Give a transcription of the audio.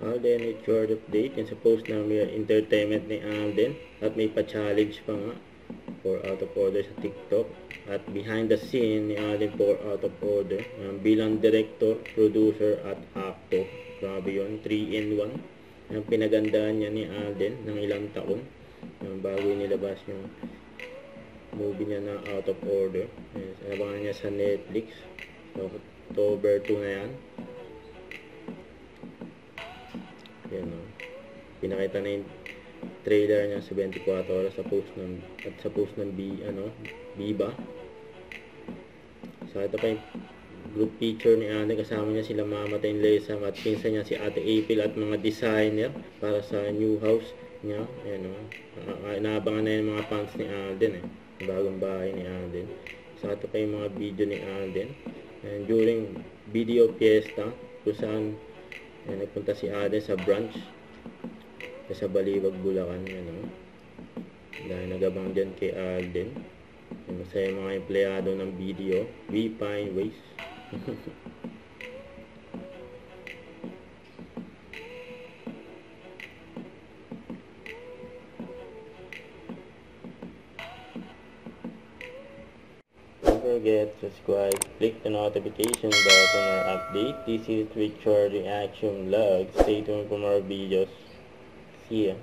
Alden, with short update. Yung sa post ng entertainment ni Alden. At may pa-challenge pa nga for out of order sa TikTok. At behind the scene ni Alden for out of order. Bilang director, producer at actor. Grabe yun, 3-in-1. Ang pinagandaan niya ni Alden ng ilang taon. Bago nilabas yung movie niya na out of order. Abangan niya sa Netflix. So, October 2 na yan. Yan o. Pinakita na yung trailer niya sa 24 oras sa post ng Viva. So ito pa yung group picture ni Ate, kasama niya sila Mama Tenlesang at pinsan niya si Ate April at mga designer para sa new house niya. Yan o. Inaabangan na yung mga fans ni Alden bagong bahay ni Alden. So ito pa yung mga video ni Alden. And during video fiesta kung saan nagpunta si Alden sa branch sa Baliwag, Bulacan. Dahil nagabang dyan kay Alden. Masaya mga empleyado ng video. We find ways. Don't forget to subscribe, click the notification button or update. This is Richard Reaction Vlog. Stay tuned for more videos. See ya.